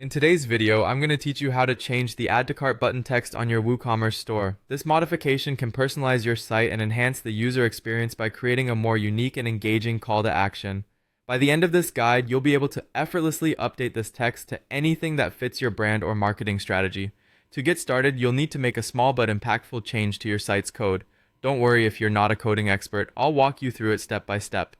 In today's video, I'm going to teach you how to change the Add to Cart button text on your WooCommerce store. This modification can personalize your site and enhance the user experience by creating a more unique and engaging call to action. By the end of this guide, you'll be able to effortlessly update this text to anything that fits your brand or marketing strategy. To get started, you'll need to make a small but impactful change to your site's code. Don't worry if you're not a coding expert, I'll walk you through it step by step.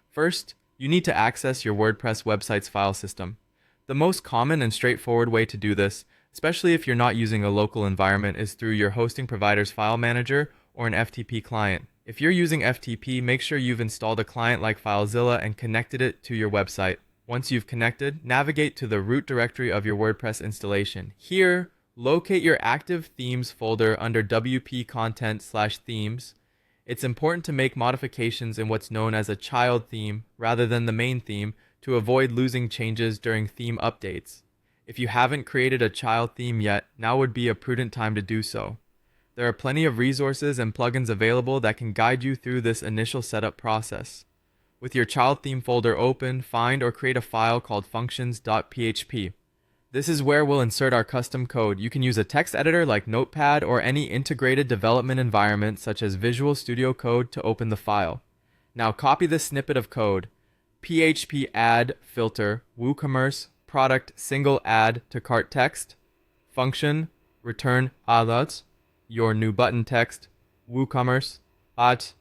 First, you need to access your WordPress website's file system. The most common and straightforward way to do this, especially if you're not using a local environment, is through your hosting provider's file manager or an FTP client. If you're using FTP, make sure you've installed a client like FileZilla and connected it to your website. Once you've connected, navigate to the root directory of your WordPress installation. Here, locate your active themes folder under WP content/themes. It's important to make modifications in what's known as a child theme rather than the main theme to avoid losing changes during theme updates. If you haven't created a child theme yet, now would be a prudent time to do so. There are plenty of resources and plugins available that can guide you through this initial setup process. With your child theme folder open, find or create a file called functions.php. This is where we'll insert our custom code. You can use a text editor like Notepad or any integrated development environment such as Visual Studio Code to open the file. Now copy this snippet of code. PHP add filter WooCommerce product single add to cart text function return alerts your new button text WooCommerce at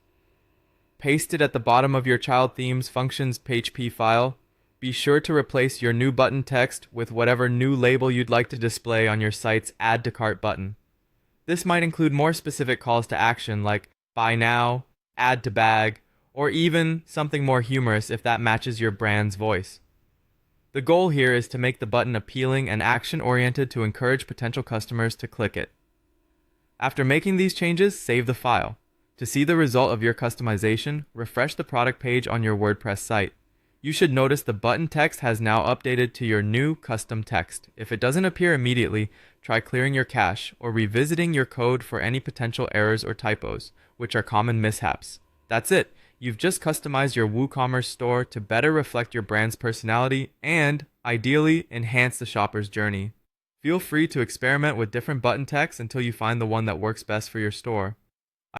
paste it at the bottom of your child themes functions PHP file. Be sure to replace your new button text with whatever new label you'd like to display on your site's add to cart button. This might include more specific calls to action like buy now, add to bag, or even something more humorous if that matches your brand's voice. The goal here is to make the button appealing and action-oriented to encourage potential customers to click it. After making these changes, save the file. To see the result of your customization, refresh the product page on your WordPress site. You should notice the button text has now updated to your new custom text. If it doesn't appear immediately, try clearing your cache or revisiting your code for any potential errors or typos, which are common mishaps. That's it. You've just customized your WooCommerce store to better reflect your brand's personality and, ideally, enhance the shopper's journey. Feel free to experiment with different button texts until you find the one that works best for your store.